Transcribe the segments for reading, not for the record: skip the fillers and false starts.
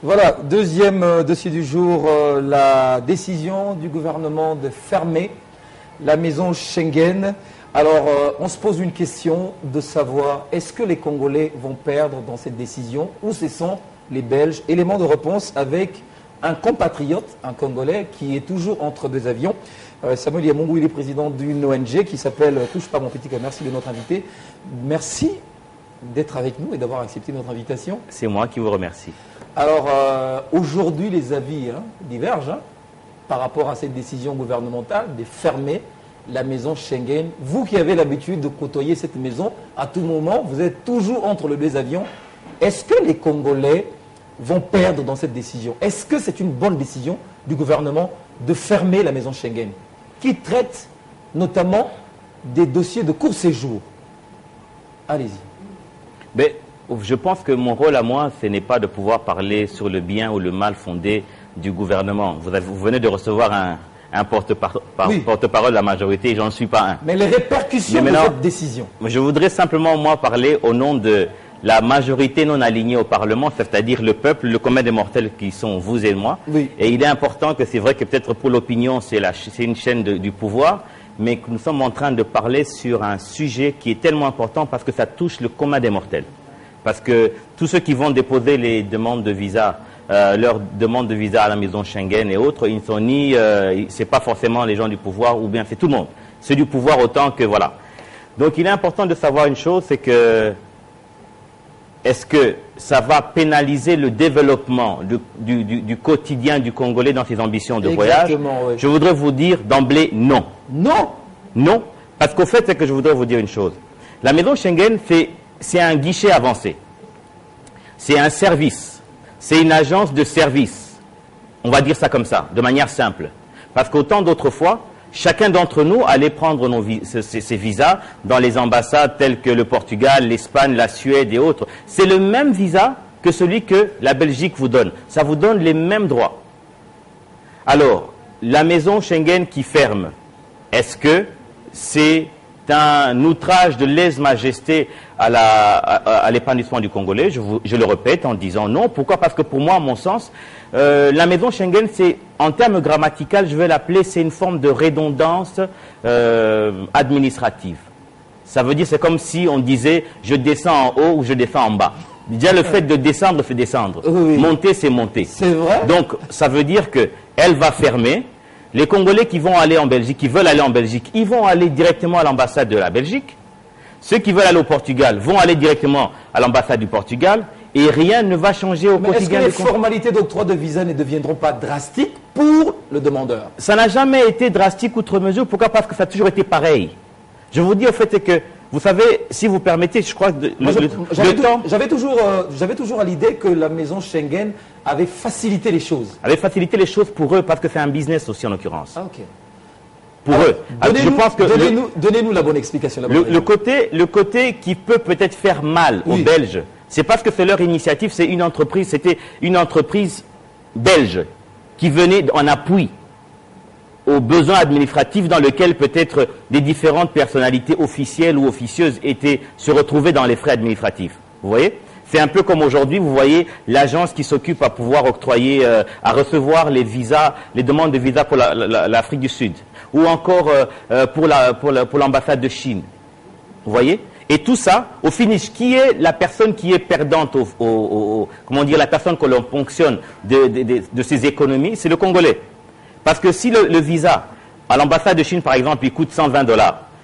Voilà, deuxième dossier du jour, la décision du gouvernement de fermer la maison Schengen. Alors, on se pose une question de savoir, est-ce que les Congolais vont perdre dans cette décision ou ce sont les Belges? Élément de réponse avec un compatriote, un Congolais qui est toujours entre deux avions. Samuel Yamungou, il est président d'une ONG qui s'appelle Touche pas mon petit cœur. Merci de notre invité. Merci d'être avec nous et d'avoir accepté notre invitation. C'est moi qui vous remercie. Alors, aujourd'hui, les avis divergent par rapport à cette décision gouvernementale de fermer la maison Schengen. Vous qui avez l'habitude de côtoyer cette maison, à tout moment, vous êtes toujours entre les deux avions. Est-ce que les Congolais vont perdre dans cette décision? Est-ce que c'est une bonne décision du gouvernement de fermer la maison Schengen, qui traite notamment des dossiers de court séjour? Allez-y. Mais je pense que mon rôle à moi, ce n'est pas de pouvoir parler sur le bien ou le mal fondé du gouvernement. Vous venez de recevoir un porte-parole de la majorité, et j'en suis pas un. Mais les répercussions de cette décision? Je voudrais simplement, moi, parler au nom de la majorité non alignée au Parlement, c'est-à-dire le peuple, le commun des mortels qui sont vous et moi. Oui. Et il est important que c'est vrai que peut-être pour l'opinion, c'est une chaîne du pouvoir, mais que nous sommes en train de parler sur un sujet qui est tellement important parce que ça touche le commun des mortels. Parce que tous ceux qui vont déposer les demandes de visa, leurs demandes de visa à la maison Schengen et autres, ils ne sont ni, c'est pas forcément les gens du pouvoir ou bien c'est tout le monde. C'est du pouvoir autant que voilà. Donc il est important de savoir une chose, c'est que est-ce que ça va pénaliser le développement du quotidien du Congolais dans ses ambitions de voyage? Oui. Je voudrais vous dire d'emblée non. Non. Non, parce qu'au fait, c'est que je voudrais vous dire une chose. La maison Schengen, c'est un guichet avancé. C'est un service. C'est une agence de service. On va dire ça comme ça, de manière simple. Parce qu'autant d'autrefois, chacun d'entre nous allait prendre ses visas dans les ambassades telles que le Portugal, l'Espagne, la Suède et autres. C'est le même visa que celui que la Belgique vous donne. Ça vous donne les mêmes droits. Alors, la maison Schengen qui ferme, est-ce que c'est un outrage de lèse-majesté à l'épanouissement du Congolais? Je le répète en disant non. Pourquoi? Parce que pour moi, à mon sens, la maison Schengen, c'est, en termes grammatical, je vais l'appeler, c'est une forme de redondance administrative. Ça veut dire, c'est comme si on disait je descends en haut ou je descends en bas. Déjà, le fait de descendre, c'est descendre. Oui. Monter, c'est monter. C'est vrai. Donc, ça veut dire qu'elle va fermer. Les Congolais qui vont aller en Belgique, qui veulent aller en Belgique, ils vont aller directement à l'ambassade de la Belgique. Ceux qui veulent aller au Portugal vont aller directement à l'ambassade du Portugal. Et rien ne va changer au quotidien. Est-ce que les formalités d'octroi de visa ne deviendront pas drastiques pour le demandeur? Ça n'a jamais été drastique outre mesure. Pourquoi? Parce que ça a toujours été pareil. Je vous dis au fait que, vous savez, si vous permettez, je crois que j'avais toujours à l'idée que la maison Schengen avait facilité les choses. Avait facilité les choses pour eux, parce que c'est un business aussi en l'occurrence. Ah, ok. Pour eux. Donnez-nous la bonne explication. Le côté qui peut peut-être faire mal aux Belges, c'est parce que c'est leur initiative, c'était une entreprise belge qui venait en appui aux besoins administratifs dans lesquels peut-être des différentes personnalités officielles ou officieuses se retrouvaient dans les frais administratifs. Vous voyez? C'est un peu comme aujourd'hui, vous voyez, l'agence qui s'occupe à pouvoir octroyer, à recevoir les visas, les demandes de visa pour l'Afrique du Sud, ou encore pour l'ambassade de Chine. Vous voyez? Et tout ça, au finish, qui est la personne qui est perdante, comment dire, la personne que l'on ponctionne de ces économies, c'est le Congolais. Parce que si le visa à l'ambassade de Chine, par exemple, il coûte 120 $,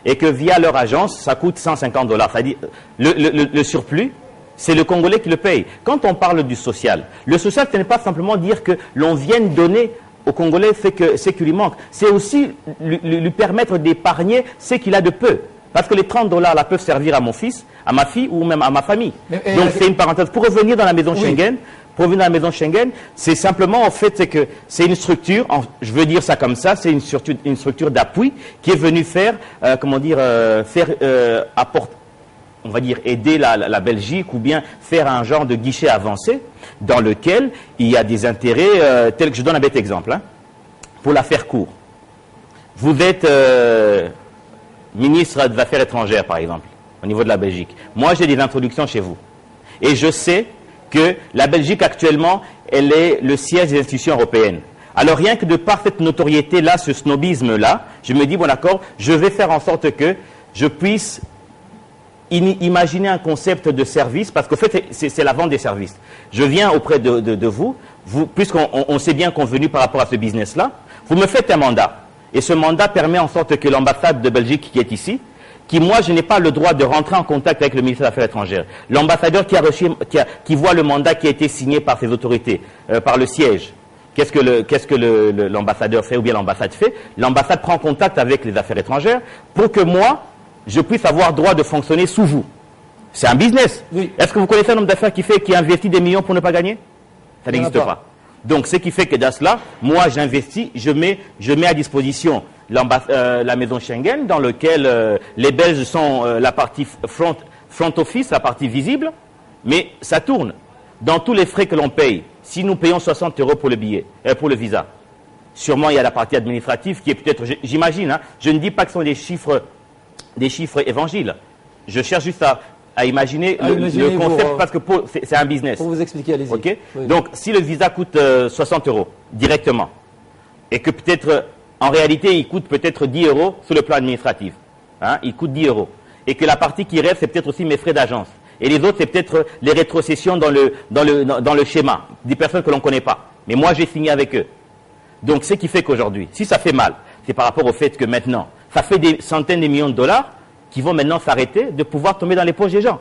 et que via leur agence, ça coûte 150 $, c'est-à-dire le surplus, c'est le Congolais qui le paye. Quand on parle du social, le social, ce n'est pas simplement dire que l'on vienne donner au Congolais ce qui lui manque. C'est aussi lui permettre d'épargner ce qu'il a de peu. Parce que les 30 $ là peuvent servir à mon fils, à ma fille ou même à ma famille. Donc c'est une parenthèse. Pour revenir dans la maison Schengen, c'est simplement en fait que c'est une structure, je veux dire ça comme ça, c'est une structure d'appui qui est venue on va dire aider la Belgique ou bien faire un genre de guichet avancé dans lequel il y a des intérêts tels que je donne un bête exemple. Pour la faire court, vous êtes ministre des Affaires étrangères par exemple au niveau de la Belgique. Moi j'ai des introductions chez vous et je sais que la Belgique actuellement, elle est le siège des institutions européennes. Alors rien que de par cette notoriété-là, ce snobisme-là, je me dis, bon d'accord, je vais faire en sorte que je puisse imaginer un concept de service, parce qu'en fait, c'est la vente des services. Je viens auprès de vous puisqu'on s'est bien convenu par rapport à ce business-là, vous me faites un mandat. Et ce mandat permet en sorte que l'ambassade de Belgique qui est ici, moi, je n'ai pas le droit de rentrer en contact avec le ministère des Affaires étrangères. L'ambassadeur qui voit le mandat qui a été signé par ses autorités, par le siège, qu'est-ce que l'ambassadeur fait ou bien l'ambassade fait? L'ambassade prend contact avec les affaires étrangères pour que moi, je puisse avoir droit de fonctionner sous vous. C'est un business. Oui. Est-ce que vous connaissez un homme d'affaires qui investit des millions pour ne pas gagner? Ça n'existe pas. Donc, ce qui fait que dans cela, moi, j'investis, je mets à disposition la maison Schengen, dans laquelle les Belges sont la partie front office, la partie visible, mais ça tourne. Dans tous les frais que l'on paye, si nous payons 60 € pour le billet, pour le visa, sûrement il y a la partie administrative qui est peut-être, j'imagine, hein, je ne dis pas que ce sont des chiffres évangiles. Je cherche juste à imaginer le concept parce que c'est un business. Pour vous expliquer, allez-y. Okay? Oui. Donc, si le visa coûte 60 € directement, et que peut-être, en réalité, il coûte peut-être 10 € sur le plan administratif, hein, il coûte 10 €, et que la partie qui reste, c'est peut-être aussi mes frais d'agence, et les autres, c'est peut-être les rétrocessions dans le schéma, des personnes que l'on ne connaît pas. Mais moi, j'ai signé avec eux. Donc, ce qui fait qu'aujourd'hui, si ça fait mal, c'est par rapport au fait que maintenant, ça fait des centaines de millions de dollars qui vont maintenant s'arrêter de pouvoir tomber dans les poches des gens.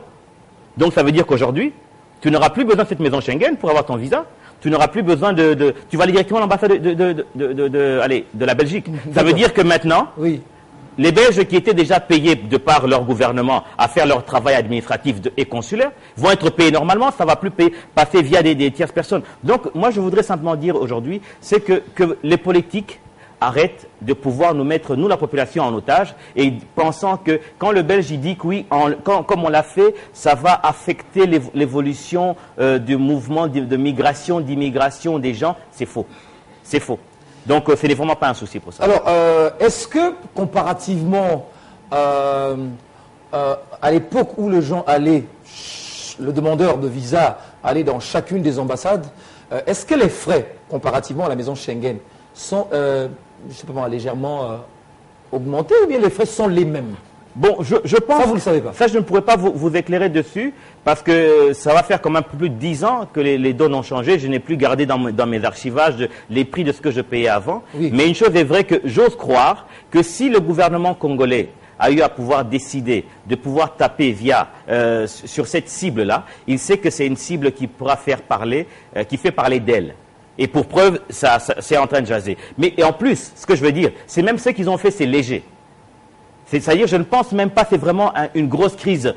Donc ça veut dire qu'aujourd'hui, tu n'auras plus besoin de cette maison Schengen pour avoir ton visa, tu n'auras plus besoin tu vas aller directement à l'ambassade de la Belgique. Ça veut dire que maintenant, oui, les Belges qui étaient déjà payés de par leur gouvernement à faire leur travail administratif et consulaire vont être payés normalement, ça ne va plus passer via des tierces personnes. Donc moi je voudrais simplement dire aujourd'hui, c'est que les politiques arrête de pouvoir nous mettre, nous la population, en otage, et pensant que quand le Belge dit que oui, comme on l'a fait, ça va affecter l'évolution du mouvement de migration, d'immigration des gens, c'est faux. C'est faux. Donc ce n'est vraiment pas un souci pour ça. Alors, est-ce que comparativement à l'époque où le demandeur de visa allait dans chacune des ambassades, est-ce que les frais, comparativement à la maison Schengen, sont je sais pas, légèrement augmentés ou bien les frais sont les mêmes? Bon, je pense... Ça, vous ne le savez pas. Ça, je ne pourrais pas vous éclairer dessus parce que ça va faire quand même plus de 10 ans que les données ont changé. Je n'ai plus gardé dans mes archivages les prix de ce que je payais avant. Oui. Mais une chose est vraie, que j'ose croire que si le gouvernement congolais a eu à pouvoir décider de pouvoir taper sur cette cible-là, il sait que c'est une cible qui pourra faire parler, qui fait parler d'elle. Et pour preuve, c'est en train de jaser. Mais et en plus, ce que je veux dire, c'est même ce qu'ils ont fait, c'est léger. C'est-à-dire, je ne pense même pas que c'est vraiment une grosse crise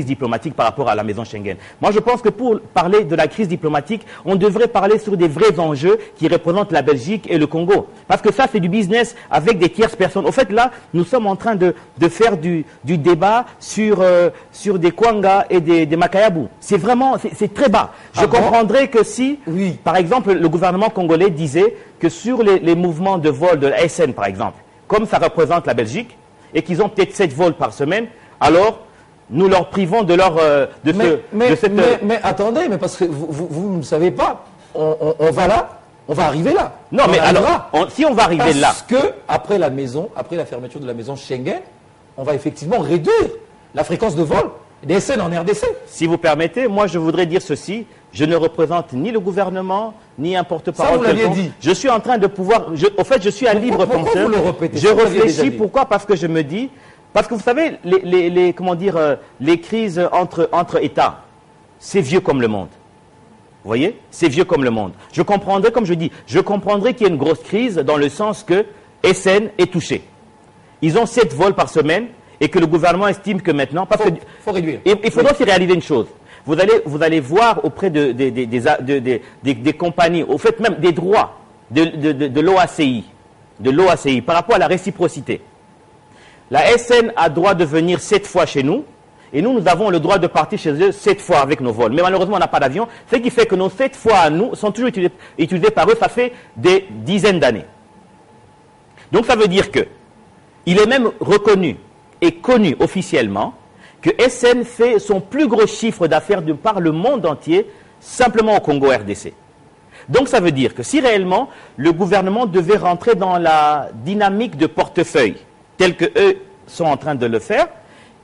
diplomatique par rapport à la maison Schengen. Moi, je pense que pour parler de la crise diplomatique, on devrait parler sur des vrais enjeux qui représentent la Belgique et le Congo. Parce que ça, c'est du business avec des tierces personnes. Au fait, là, nous sommes en train de faire du débat sur des Kwanga et des Makayabu. C'est vraiment, c'est très bas. Je comprendrais que si, oui, par exemple, le gouvernement congolais disait que sur les mouvements de vol de la SN, par exemple, comme ça représente la Belgique, et qu'ils ont peut-être 7 vols par semaine, alors nous leur privons de leur... Mais attendez, mais parce que vous ne savez pas, on va là, on va arriver là. Non, mais alors, si on va arriver là... Parce que, après la fermeture de la maison Schengen, on va effectivement réduire la fréquence de vol des SN en RDC. Si vous permettez, moi je voudrais dire ceci, je ne représente ni le gouvernement, ni un porte-parole. Ça, vous l'aviez dit. Je suis en train de pouvoir... au fait, je suis un libre penseur. Pourquoi vous le répétez? Je réfléchis. Pourquoi? Parce que je me dis... Parce que vous savez, les crises entre États, c'est vieux comme le monde. Vous voyez? C'est vieux comme le monde. Je comprendrais, comme je dis, je comprendrais qu'il y ait une grosse crise dans le sens que SN est touché. Ils ont 7 vols par semaine et que le gouvernement estime que maintenant... faut réduire. Il faudra aussi réaliser une chose. Vous allez voir auprès des compagnies, au fait même des droits de l'OACI, par rapport à la réciprocité. La SN a droit de venir 7 fois chez nous, et nous avons le droit de partir chez eux 7 fois avec nos vols. Mais malheureusement, on n'a pas d'avion, ce qui fait que nos 7 fois à nous sont toujours utilisés par eux, ça fait des dizaines d'années. Donc ça veut dire que il est même reconnu et connu officiellement que SN fait son plus gros chiffre d'affaires par le monde entier, simplement au Congo RDC. Donc ça veut dire que si réellement le gouvernement devait rentrer dans la dynamique de portefeuille, tel que eux sont en train de le faire,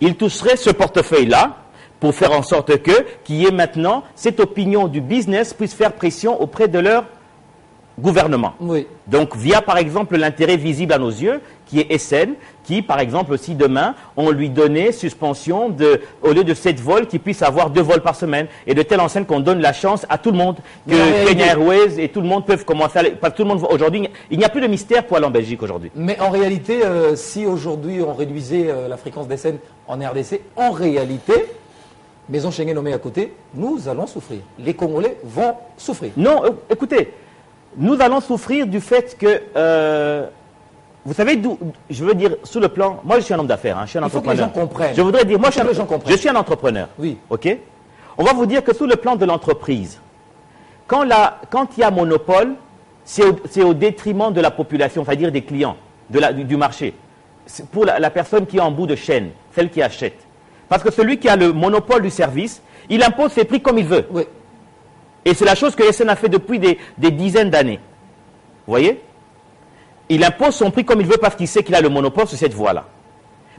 il toucherait ce portefeuille-là pour faire en sorte qu'il y ait maintenant cette opinion du business puisse faire pression auprès de leur gouvernement. Oui. Donc via par exemple l'intérêt visible à nos yeux, qui est SN, qui par exemple si demain on lui donnait suspension au lieu de 7 vols, qu'il puisse avoir 2 vols par semaine, et de telle enseigne qu'on donne la chance à tout le monde, que Kenya Airways et tout le monde peuvent commencer à aller, parce que tout le monde aujourd'hui, il n'y a plus de mystère pour aller en Belgique aujourd'hui. Mais en réalité, si aujourd'hui on réduisait la fréquence des SN en RDC, en réalité, Maison Schengen nommée à côté, nous allons souffrir. Les Congolais vont souffrir. Non, écoutez, nous allons souffrir du fait que, vous savez, je veux dire, sous le plan, moi je suis un homme d'affaires, hein, je suis un entrepreneur. Il faut que les gens comprennent. Je voudrais dire, moi je suis un entrepreneur. Oui. Ok. On va vous dire que sous le plan de l'entreprise, quand il y a monopole, c'est au détriment de la population, c'est-à-dire des clients, du marché. Pour la personne qui est en bout de chaîne, celle qui achète. Parce que celui qui a le monopole du service, il impose ses prix comme il veut. Oui. Et c'est la chose que SN a fait depuis des dizaines d'années. Vous voyez? Il impose son prix comme il veut parce qu'il sait qu'il a le monopole sur cette voie-là.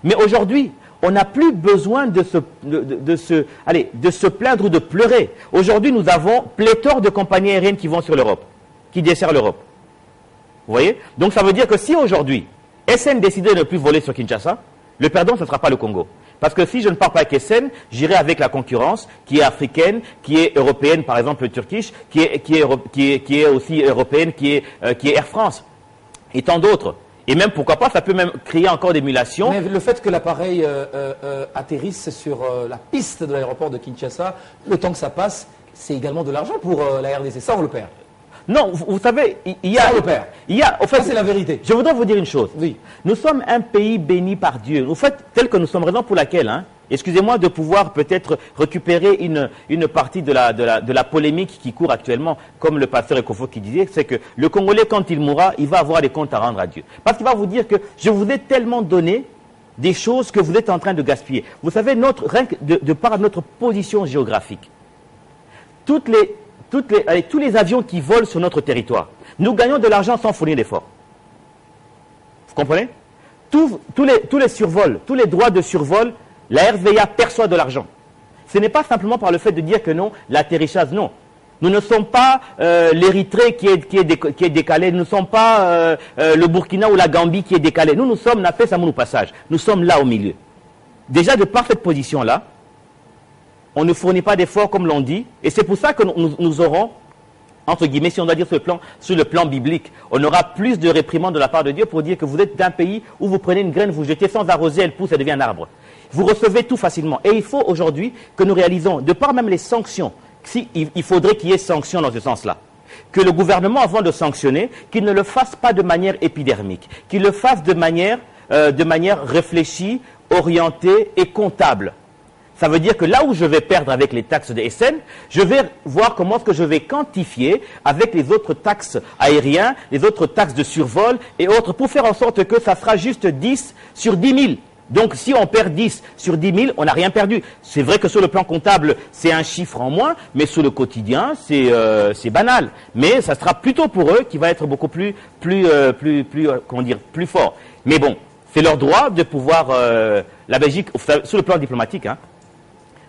Mais aujourd'hui, on n'a plus besoin de se plaindre ou de pleurer. Aujourd'hui, nous avons pléthore de compagnies aériennes qui vont sur l'Europe, qui desservent l'Europe. Vous voyez? Donc ça veut dire que si aujourd'hui, SN décidait de ne plus voler sur Kinshasa, le perdant, ce ne sera pas le Congo. Parce que si je ne pars pas avec SN, j'irai avec la concurrence qui est africaine, qui est européenne, par exemple le Turkish, qui est aussi européenne, qui est Air France, et tant d'autres. Et même, pourquoi pas, ça peut même créer encore des émulation. Mais le fait que l'appareil atterrisse sur la piste de l'aéroport de Kinshasa, le temps que ça passe, c'est également de l'argent pour la RDC. Ça, on le perd. Non, vous savez, il y a... Ça, on le perd. En fait, ça, c'est la vérité. Je voudrais vous dire une chose. Oui. Nous sommes un pays béni par Dieu. En fait, tel que nous sommes, raison pour laquelle, hein, excusez-moi de pouvoir peut-être récupérer une partie de la polémique qui court actuellement, comme le pasteur Ekofo qui disait, c'est que le Congolais, quand il mourra, il va avoir des comptes à rendre à Dieu. Parce qu'il va vous dire que je vous ai tellement donné des choses que vous êtes en train de gaspiller. Vous savez, rien que de par notre position géographique, tous les avions qui volent sur notre territoire, nous gagnons de l'argent sans fournir d'efforts. Vous comprenez? Tous les survols, tous les droits de survol, la RVA perçoit de l'argent. Ce n'est pas simplement par le fait de dire que non, l'atterrissage, non. Nous ne sommes pas l'Érythrée qui est décalé, nous ne sommes pas le Burkina ou la Gambie qui est décalé. Nous sommes, on appelle ça mon passage. Nous sommes là au milieu. Déjà, de par cette position-là, on ne fournit pas d'efforts comme l'on dit, et c'est pour ça que nous aurons, entre guillemets, si on doit dire sur le plan biblique, on aura plus de réprimandes de la part de Dieu pour dire que vous êtes d'un pays où vous prenez une graine, vous jetez sans arroser, elle pousse, elle devient un arbre. Vous recevez tout facilement. Et il faut aujourd'hui que nous réalisons, de par même les sanctions, il faudrait qu'il y ait sanctions dans ce sens-là. Que le gouvernement, avant de sanctionner, qu'il ne le fasse pas de manière épidermique, qu'il le fasse de manière réfléchie, orientée et comptable. Ça veut dire que là où je vais perdre avec les taxes de SN, je vais voir comment est-ce que je vais quantifier avec les autres taxes aériennes, les autres taxes de survol et autres, pour faire en sorte que ça sera juste 10 sur 10 000. Donc si on perd 10 sur 10 000, on n'a rien perdu. C'est vrai que sur le plan comptable, c'est un chiffre en moins, mais sur le quotidien, c'est banal. Mais ça sera plutôt pour eux qui va être beaucoup plus fort. Mais bon, c'est leur droit de pouvoir... la Belgique, sur le plan diplomatique, hein,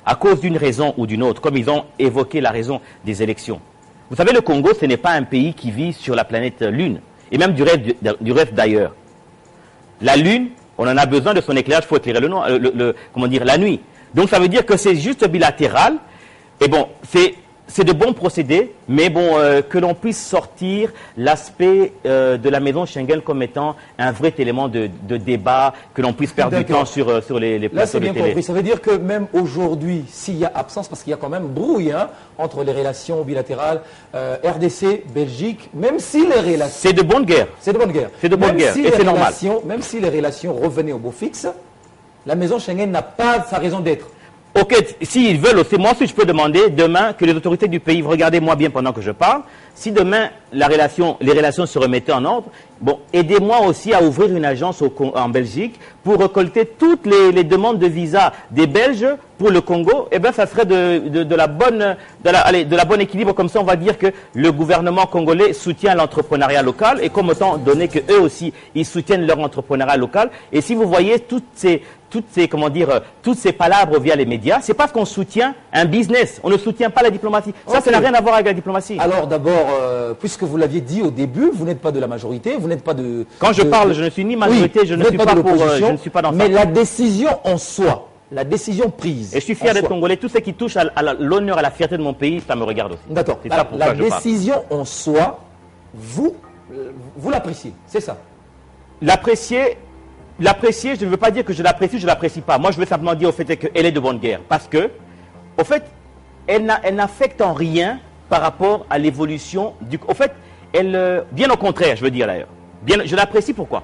à cause d'une raison ou d'une autre, comme ils ont évoqué la raison des élections. Vous savez, le Congo, ce n'est pas un pays qui vit sur la planète Lune, et même du reste d'ailleurs. La Lune, on en a besoin de son éclairage pour éclairer la nuit. Donc ça veut dire que c'est juste bilatéral, et bon, c'est de bons procédés, mais bon, que l'on puisse sortir l'aspect de la maison Schengen comme étant un vrai élément de débat, que l'on puisse perdre du temps sur les plateaux de télé. Compris. Ça veut dire que même aujourd'hui, s'il y a absence, parce qu'il y a quand même brouille entre les relations bilatérales RDC, Belgique, même si les relations... C'est de bonne guerre. C'est de bonne guerre. C'est de bonne guerre, et c'est normal. Même si les relations revenaient au beau fixe, la maison Schengen n'a pas sa raison d'être. Ok, s'ils veulent aussi, moi aussi je peux demander demain que les autorités du pays, regardez-moi bien pendant que je parle, si demain les relations se remettaient en ordre, bon, aidez-moi aussi à ouvrir une agence en Belgique pour récolter toutes les demandes de visa des Belges pour le Congo. Eh bien, ça serait de la bonne équilibre. Comme ça, on va dire que le gouvernement congolais soutient l'entrepreneuriat local et comme autant donné que eux aussi, ils soutiennent leur entrepreneuriat local. Et si vous voyez toutes ces palabres via les médias, c'est parce qu'on soutient un business. On ne soutient pas la diplomatie. Ça n'a rien à voir avec la diplomatie. Alors d'abord, puisque vous l'aviez dit au début, vous n'êtes pas de la majorité, vous n'êtes pas de... Quand je parle, je ne suis ni majorité, je ne suis pas pour... je ne suis pas dans ça. Mais la décision en soi, la décision prise... Et je suis fier d'être congolais. Tout ce qui touche à l'honneur, à la fierté de mon pays, ça me regarde aussi. D'accord. La décision en soi, vous l'appréciez, c'est ça? L'apprécier, je ne veux pas dire que je l'apprécie, je ne l'apprécie pas. Moi, je veux simplement dire au fait qu'elle est de bonne guerre. Parce que, au fait, elle n'affecte en rien par rapport à l'évolution du... Au fait, bien au contraire, je veux dire d'ailleurs. Je l'apprécie pourquoi?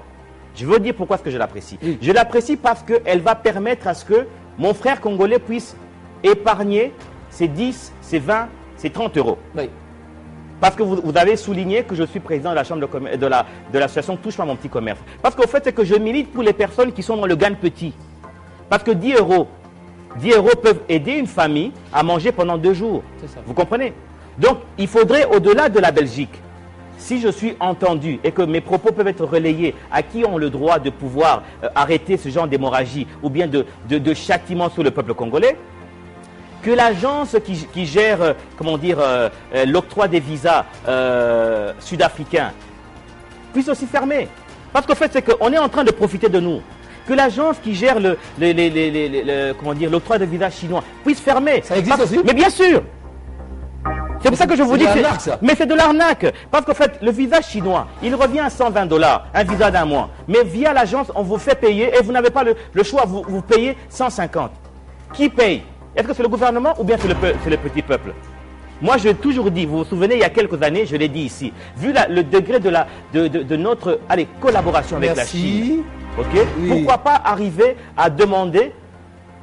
Je veux dire pourquoi est-ce que je l'apprécie. Oui. Je l'apprécie parce qu'elle va permettre à ce que mon frère congolais puisse épargner ses 10, ses 20, ses 30 euros. Oui. Parce que vous avez souligné que je suis président de la chambre de l'association Touche pas mon petit commerce. Parce qu'au fait, c'est que je milite pour les personnes qui sont dans le gain petit. Parce que 10 euros peuvent aider une famille à manger pendant 2 jours. Vous comprenez? Donc, il faudrait, au-delà de la Belgique, si je suis entendu et que mes propos peuvent être relayés, à qui ont le droit de pouvoir arrêter ce genre d'hémorragie ou bien de châtiment sur le peuple congolais, que l'agence qui gère, l'octroi des visas sud-africains puisse aussi fermer. Parce qu'en fait, c'est qu'on est en train de profiter de nous. Que l'agence qui gère l'octroi de visas chinois puisse fermer. Ça existe aussi? Mais bien sûr. C'est pour ça que je vous dis que mais c'est de l'arnaque. Parce qu'en fait, le visa chinois, il revient à 120 $, un visa d'un mois. Mais via l'agence, on vous fait payer et vous n'avez pas le choix, vous payez 150. Qui paye? Est-ce que c'est le gouvernement ou bien c'est le petit peuple? Moi, je l'ai toujours dit, vous vous souvenez, il y a quelques années, je l'ai dit ici, vu le degré de notre collaboration avec la Chine, pourquoi pas arriver à demander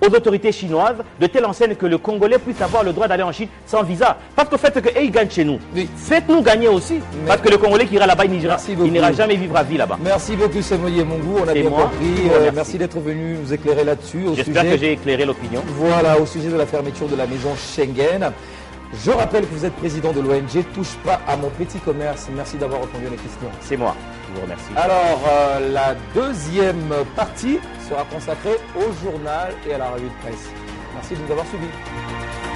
aux autorités chinoises de telle enseigne que le Congolais puisse avoir le droit d'aller en Chine sans visa. Parce que faites qu'ils gagnent chez nous. Oui. Faites-nous gagner aussi. Parce que le Congolais qui ira là-bas, il n'ira jamais vivre à vie là-bas. Merci beaucoup, Semoye Mongou. On a bien compris. Merci d'être venu nous éclairer là-dessus. J'espère que j'ai éclairé l'opinion. Voilà, au sujet de la fermeture de la maison Schengen. Je rappelle que vous êtes président de l'ONG Touche pas à mon petit commerce. Merci d'avoir répondu à mes questions. C'est moi. Je vous remercie. Alors, la deuxième partie sera consacrée au journal et à la revue de presse. Merci de nous avoir suivis.